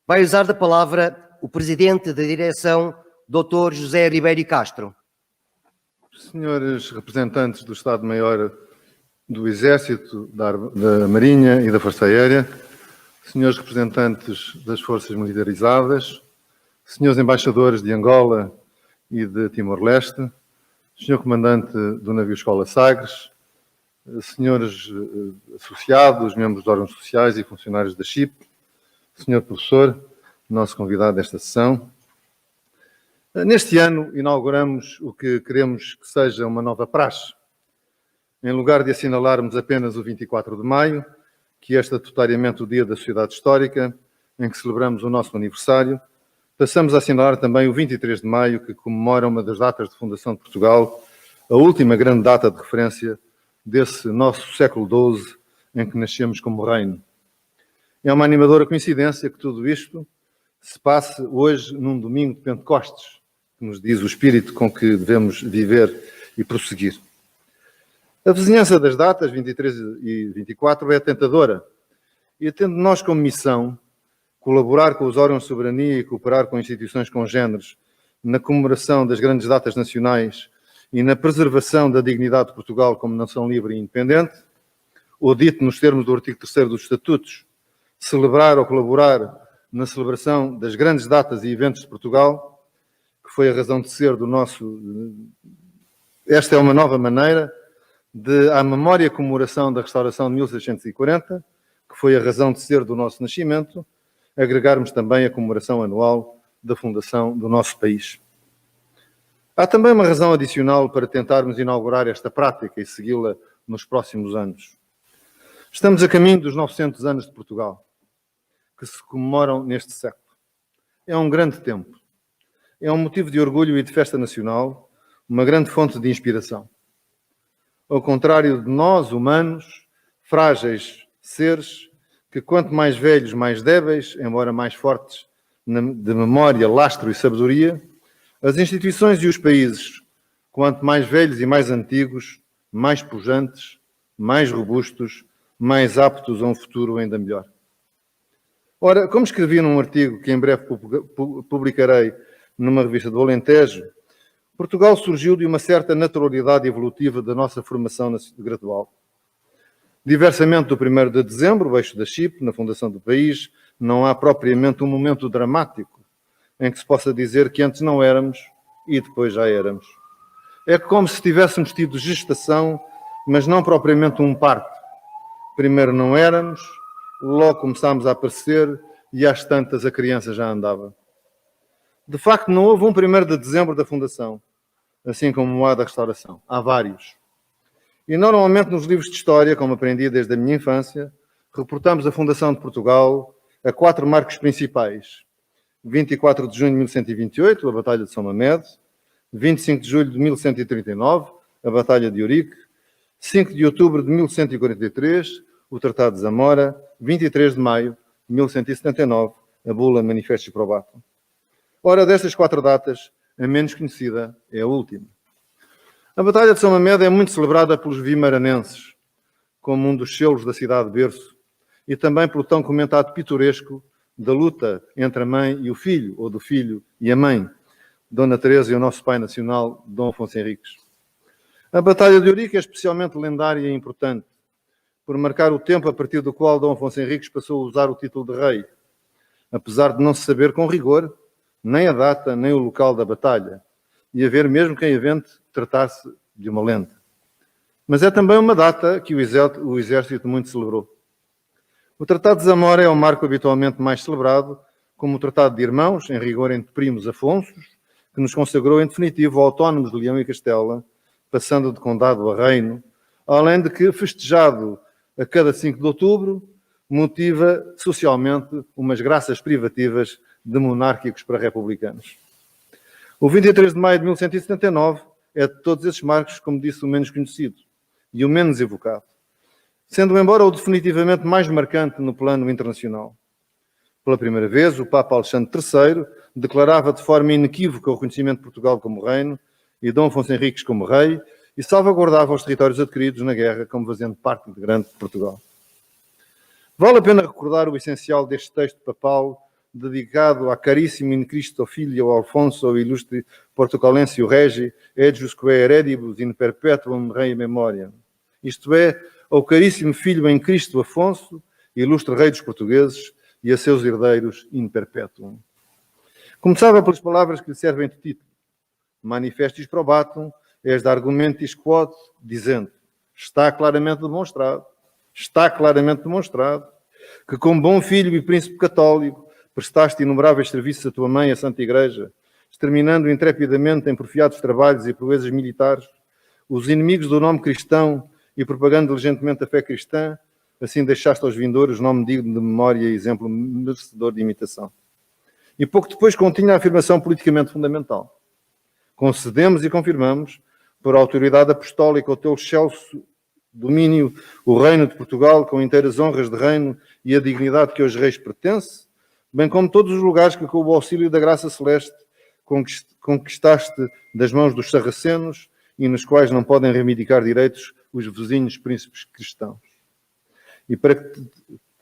Vai usar da palavra o presidente da direção, Dr. José Ribeiro Castro. Senhores representantes do Estado-Maior do Exército, da Marinha e da Força Aérea, senhores representantes das Forças Militarizadas, senhores embaixadores de Angola e de Timor-Leste, senhor comandante do navio Escola Sagres, senhores associados, membros de órgãos sociais e funcionários da CHIP, senhor professor, nosso convidado desta sessão. Neste ano inauguramos o que queremos que seja uma nova praxe. Em lugar de assinalarmos apenas o 24 de maio, que é estatutariamente o Dia da Sociedade Histórica, em que celebramos o nosso aniversário, passamos a assinalar também o 23 de maio, que comemora uma das datas de fundação de Portugal, a última grande data de referência desse nosso século XII, em que nascemos como reino. É uma animadora coincidência que tudo isto se passe hoje num domingo de Pentecostes, que nos diz o espírito com que devemos viver e prosseguir. A vizinhança das datas, 23 e 24, é tentadora. E tendo nós como missão colaborar com os órgãos de soberania e cooperar com instituições congêneres na comemoração das grandes datas nacionais e na preservação da dignidade de Portugal como nação livre e independente, ou dito nos termos do artigo 3º dos Estatutos, celebrar ou colaborar na celebração das grandes datas e eventos de Portugal, que foi a razão de ser do nosso... Esta é uma nova maneira de, à memória e comemoração da restauração de 1640, que foi a razão de ser do nosso nascimento, agregarmos também a comemoração anual da fundação do nosso país. Há também uma razão adicional para tentarmos inaugurar esta prática e segui-la nos próximos anos. Estamos a caminho dos 900 anos de Portugal, que se comemoram neste século. É um grande tempo. É um motivo de orgulho e de festa nacional, uma grande fonte de inspiração. Ao contrário de nós, humanos, frágeis seres, que quanto mais velhos, mais débeis, embora mais fortes de memória, lastro e sabedoria, as instituições e os países, quanto mais velhos e mais antigos, mais pujantes, mais robustos, mais aptos a um futuro ainda melhor. Ora, como escrevi num artigo que em breve publicarei numa revista do Alentejo, Portugal surgiu de uma certa naturalidade evolutiva da nossa formação gradual. Diversamente do 1º de dezembro, o eixo da CHIP, na fundação do país, não há propriamente um momento dramático em que se possa dizer que antes não éramos e depois já éramos. É como se tivéssemos tido gestação, mas não propriamente um parto. Primeiro não éramos, logo começámos a aparecer e às tantas a criança já andava. De facto, não houve um 1º de dezembro da fundação, assim como há da restauração. Há vários. E normalmente nos livros de história, como aprendi desde a minha infância, reportamos a fundação de Portugal a 4 marcos principais. 24 de junho de 1128, a Batalha de São Mamede. 25 de julho de 1139, a Batalha de Ourique. 5 de outubro de 1143, o Tratado de Zamora. 23 de maio de 1179, a Bula Manifestus Probatum. Ora, destas 4 datas, a menos conhecida é a última. A Batalha de São Mamede é muito celebrada pelos vimaranenses, como um dos selos da cidade de berço, e também pelo tão comentado pitoresco da luta entre a mãe e o filho, ou do filho e a mãe, Dona Teresa e o nosso pai nacional, Dom Afonso Henriques. A Batalha de Ourique é especialmente lendária e importante, por marcar o tempo a partir do qual Dom Afonso Henriques passou a usar o título de rei, apesar de não se saber com rigor nem a data, nem o local da batalha, e haver mesmo quem invente tratar-se de uma lenda. Mas é também uma data que o Exército muito celebrou. O Tratado de Zamora é o marco habitualmente mais celebrado, como o Tratado de Irmãos, em rigor entre primos afonsos, que nos consagrou em definitivo autónomos de Leão e Castela, passando de condado a reino, além de que, festejado a cada 5 de outubro, motiva socialmente umas graças privativas de monárquicos para republicanos. O 23 de maio de 1179 é de todos esses marcos, como disse, o menos conhecido e o menos evocado, sendo embora o definitivamente mais marcante no plano internacional. Pela primeira vez, o Papa Alexandre III declarava de forma inequívoca o reconhecimento de Portugal como reino e Dom Afonso Henriques como rei e salvaguardava os territórios adquiridos na guerra como fazendo parte integrante de Portugal. Vale a pena recordar o essencial deste texto papal dedicado a caríssimo in Cristo filho Alfonso, ilustre portucalense regi, ejusque heredibus in perpetuum rei memoriam. Isto é, ao caríssimo filho em Cristo Afonso, ilustre rei dos portugueses, e a seus herdeiros in perpetuum. Começava pelas palavras que lhe servem de título. Manifestis probatum, és de argumentis quod, dizendo, está claramente demonstrado, que como bom filho e príncipe católico, prestaste inumeráveis serviços à tua mãe, a Santa Igreja, exterminando intrepidamente em porfiados trabalhos e proezas militares os inimigos do nome cristão e propagando diligentemente a fé cristã, assim deixaste aos vindouros nome digno de memória e exemplo merecedor de imitação. E pouco depois continha a afirmação politicamente fundamental. Concedemos e confirmamos, por autoridade apostólica, o teu excelso domínio, o reino de Portugal, com inteiras honras de reino e a dignidade que aos reis pertence, bem como todos os lugares que, com o auxílio da graça celeste, conquistaste das mãos dos sarracenos e nos quais não podem reivindicar direitos os vizinhos príncipes cristãos. E para que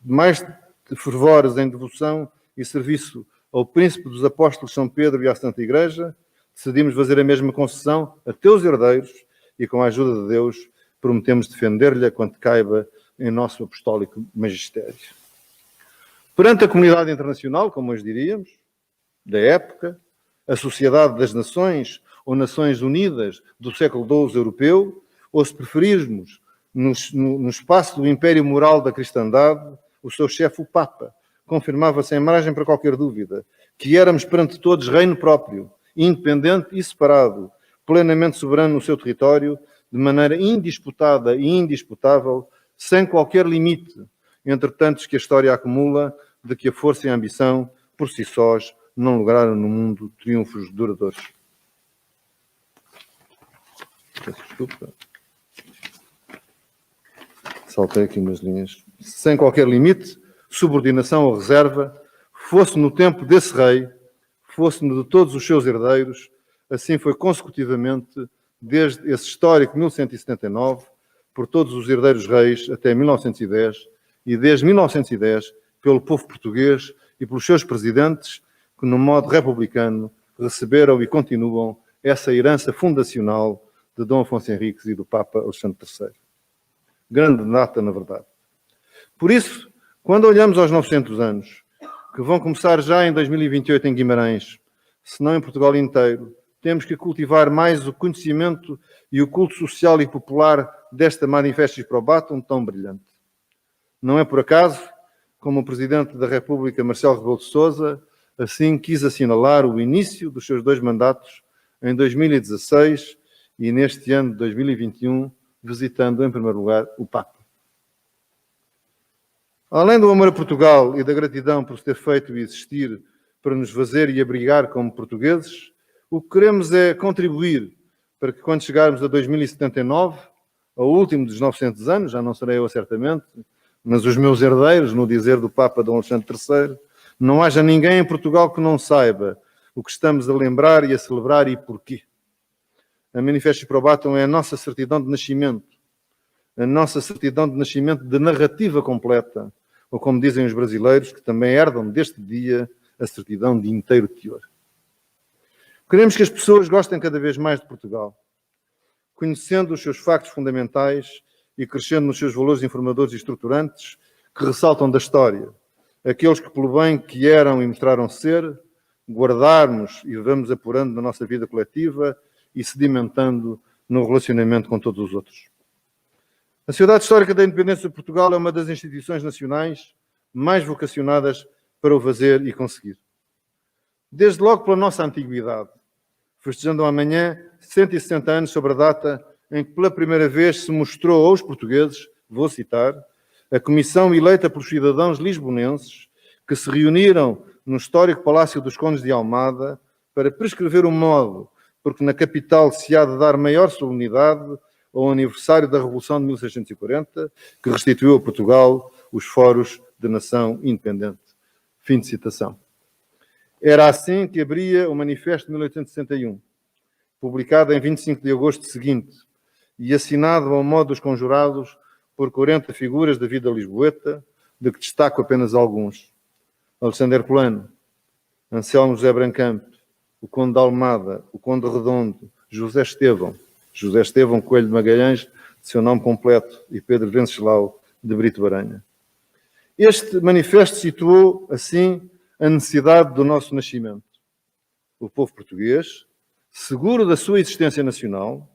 mais te fervores em devoção e serviço ao príncipe dos apóstolos São Pedro e à Santa Igreja, decidimos fazer a mesma concessão a teus herdeiros e, com a ajuda de Deus, prometemos defender-lhe quanto caiba em nosso apostólico magistério. Perante a comunidade internacional, como hoje diríamos, da época, a Sociedade das Nações ou Nações Unidas do século XII europeu, ou se preferirmos, no espaço do império moral da cristandade, o seu chefe, o Papa, confirmava sem margem para qualquer dúvida que éramos perante todos reino próprio, independente e separado, plenamente soberano no seu território, de maneira indisputada e indisputável, sem qualquer limite, entre tantos que a história acumula, de que a força e a ambição, por si sós, não lograram no mundo triunfos duradouros. Desculpa. Saltei aqui umas linhas. Sem qualquer limite, subordinação ou reserva, fosse no tempo desse rei, fosse no de todos os seus herdeiros, assim foi consecutivamente, desde esse histórico 1179, por todos os herdeiros reis até 1910, e desde 1910 pelo povo português e pelos seus presidentes, que no modo republicano receberam e continuam essa herança fundacional de Dom Afonso Henriques e do Papa Alexandre III. Grande data, na verdade. Por isso, quando olhamos aos 900 anos, que vão começar já em 2028 em Guimarães, se não em Portugal inteiro, temos que cultivar mais o conhecimento e o culto social e popular desta Manifestis Probatum tão brilhante. Não é por acaso, como o Presidente da República, Marcelo Rebelo de Sousa, assim quis assinalar o início dos seus 2 mandatos em 2016 e neste ano de 2021, visitando em primeiro lugar o Papa. Além do amor a Portugal e da gratidão por se ter feito e existir para nos fazer e abrigar como portugueses, o que queremos é contribuir para que quando chegarmos a 2079, ao último dos 900 anos, já não serei eu certamente, mas os meus herdeiros, no dizer do Papa Dom Alexandre III, não haja ninguém em Portugal que não saiba o que estamos a lembrar e a celebrar e porquê. A Manifestis Probatum é a nossa certidão de nascimento, a nossa certidão de nascimento de narrativa completa, ou como dizem os brasileiros, que também herdam deste dia a certidão de inteiro teor. Queremos que as pessoas gostem cada vez mais de Portugal, conhecendo os seus factos fundamentais e crescendo nos seus valores informadores e estruturantes que ressaltam da história, aqueles que pelo bem que eram e mostraram ser, guardarmos e vamos apurando na nossa vida coletiva e sedimentando no relacionamento com todos os outros. A Sociedade Histórica da Independência de Portugal é uma das instituições nacionais mais vocacionadas para o fazer e conseguir. Desde logo pela nossa antiguidade, festejando amanhã 160 anos sobre a data em que pela primeira vez se mostrou aos portugueses, vou citar, a comissão eleita pelos cidadãos lisbonenses que se reuniram no histórico Palácio dos Condes de Almada para prescrever o modo porque na capital se há de dar maior solenidade ao aniversário da Revolução de 1640, que restituiu a Portugal os foros de nação independente. Fim de citação. Era assim que abria o Manifesto de 1861, publicado em 25 de agosto seguinte e assinado ao modo dos conjurados por 40 figuras da vida lisboeta, de que destaco apenas alguns. Alexandre Herculano, Anselmo José Brancamp, o Conde de Almada, o Conde Redondo, José Estevão Coelho de Magalhães, de seu nome completo, e Pedro Venceslau de Brito Baranha. Este manifesto situou, assim, a necessidade do nosso nascimento. O povo português, seguro da sua existência nacional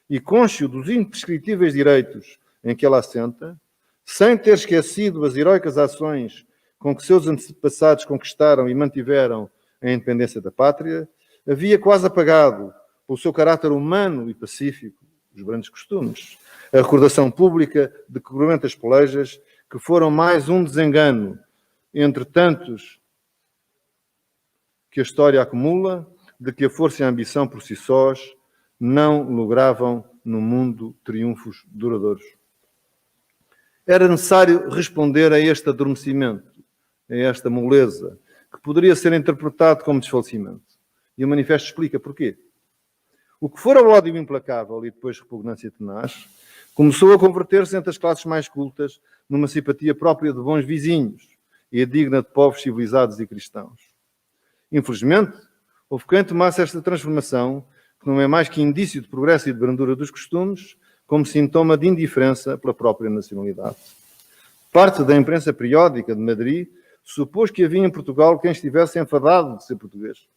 e cônscio dos imprescritíveis direitos em que ela assenta, sem ter esquecido as heroicas ações com que seus antepassados conquistaram e mantiveram a independência da pátria, havia quase apagado, pelo seu caráter humano e pacífico, os grandes costumes, a recordação pública de cruentas pelejas que foram mais um desengano entre tantos que a história acumula, de que a força e a ambição por si sós não logravam no mundo triunfos duradouros. Era necessário responder a este adormecimento, a esta moleza, que poderia ser interpretado como desfalecimento. E o manifesto explica porquê. O que fora o ódio implacável e depois repugnância tenaz, começou a converter-se entre as classes mais cultas numa simpatia própria de bons vizinhos e digna de povos civilizados e cristãos. Infelizmente, houve quem tomasse esta transformação, que não é mais que indício de progresso e de brandura dos costumes, como sintoma de indiferença pela própria nacionalidade. Parte da imprensa periódica de Madrid supôs que havia em Portugal quem estivesse enfadado de ser português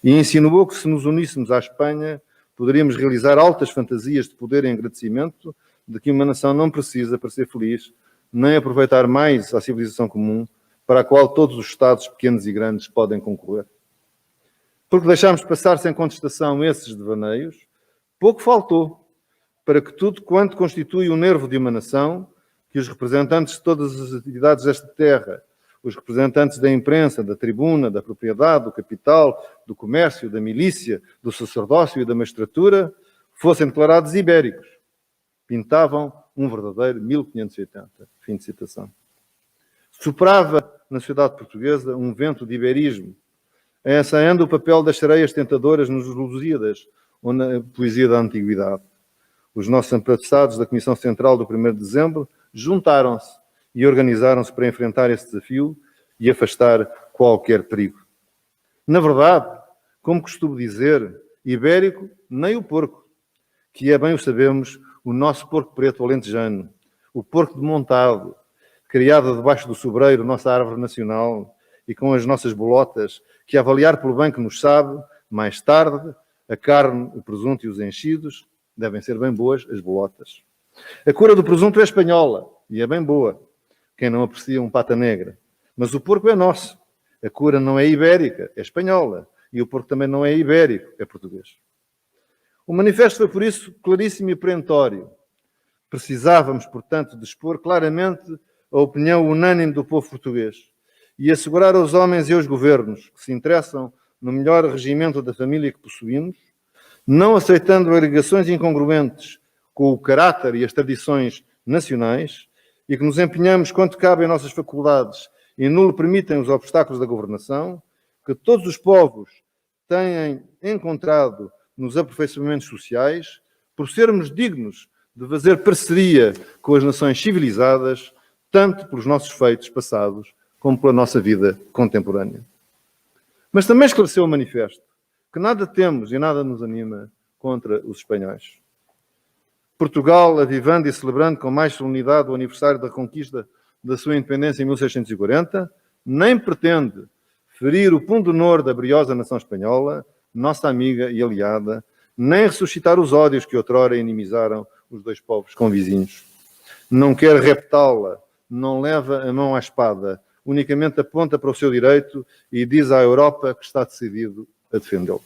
e insinuou que se nos uníssemos à Espanha poderíamos realizar altas fantasias de poder e agradecimento de que uma nação não precisa para ser feliz, nem aproveitar mais a civilização comum para a qual todos os Estados, pequenos e grandes, podem concorrer. Porque deixámos passar sem contestação esses devaneios, pouco faltou para que tudo quanto constitui o nervo de uma nação, que os representantes de todas as atividades desta terra, os representantes da imprensa, da tribuna, da propriedade, do capital, do comércio, da milícia, do sacerdócio e da magistratura, fossem declarados ibéricos. Pintavam um verdadeiro 1580. Fim de citação. Soprava na sociedade portuguesa um vento de iberismo, ensaiando o papel das sereias tentadoras nos Lusíadas ou na poesia da Antiguidade. Os nossos antepassados da Comissão Central do 1º de Dezembro juntaram-se e organizaram-se para enfrentar esse desafio e afastar qualquer perigo. Na verdade, como costumo dizer, ibérico nem o porco, que é, bem o sabemos, o nosso porco preto alentejano, o porco de montado, criado debaixo do sobreiro, nossa árvore nacional, e com as nossas bolotas, que a avaliar pelo bem que nos sabe, mais tarde, a carne, o presunto e os enchidos, devem ser bem boas as bolotas. A cura do presunto é espanhola, e é bem boa. Quem não aprecia um pata negra. Mas o porco é nosso. A cura não é ibérica, é espanhola. E o porco também não é ibérico, é português. O manifesto foi, por isso, claríssimo e perentório. Precisávamos, portanto, de expor claramente a opinião unânime do povo português e assegurar aos homens e aos governos que se interessam no melhor regimento da família que possuímos, não aceitando agregações incongruentes com o caráter e as tradições nacionais, e que nos empenhamos quanto cabe em nossas faculdades e não lhe permitem os obstáculos da governação, que todos os povos têm encontrado nos aperfeiçoamentos sociais, por sermos dignos de fazer parceria com as nações civilizadas, tanto pelos nossos feitos passados, como pela nossa vida contemporânea. Mas também esclareceu o manifesto que nada temos e nada nos anima contra os espanhóis. Portugal, avivando e celebrando com mais solenidade o aniversário da conquista da sua independência em 1640, nem pretende ferir o pundonor da briosa nação espanhola, nossa amiga e aliada, nem ressuscitar os ódios que outrora inimizaram os dois povos convizinhos. Não quer reptá-la, não leva a mão à espada, unicamente aponta para o seu direito e diz à Europa que está decidido a defendê-lo.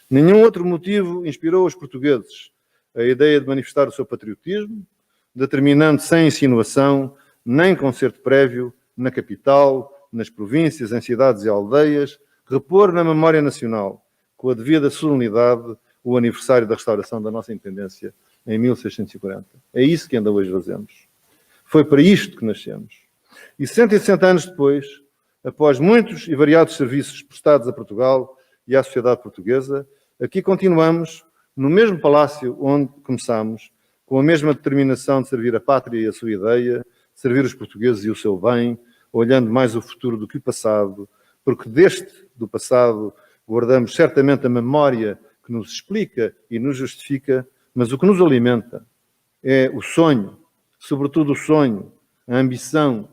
Nenhum outro motivo inspirou os portugueses a ideia de manifestar o seu patriotismo, determinando sem insinuação, nem concerto prévio, na capital, nas províncias, em cidades e aldeias, repor na memória nacional, com a devida solenidade, o aniversário da restauração da nossa independência em 1640. É isso que ainda hoje fazemos. Foi para isto que nascemos. E 160 anos depois, após muitos e variados serviços prestados a Portugal e à sociedade portuguesa, aqui continuamos, no mesmo palácio onde começámos, com a mesma determinação de servir a pátria e a sua ideia, servir os portugueses e o seu bem, olhando mais o futuro do que o passado, porque do passado, guardamos certamente a memória que nos explica e nos justifica, mas o que nos alimenta é o sonho, sobretudo o sonho, a ambição,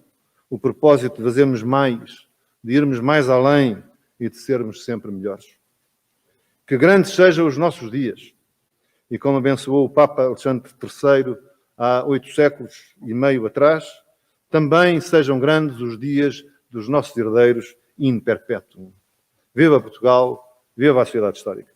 o propósito de fazermos mais, de irmos mais além e de sermos sempre melhores. Que grandes sejam os nossos dias. E como abençoou o Papa Alexandre III há 8 séculos e meio atrás, também sejam grandes os dias dos nossos herdeiros in perpetuum. Viva Portugal, viva a Sociedade Histórica.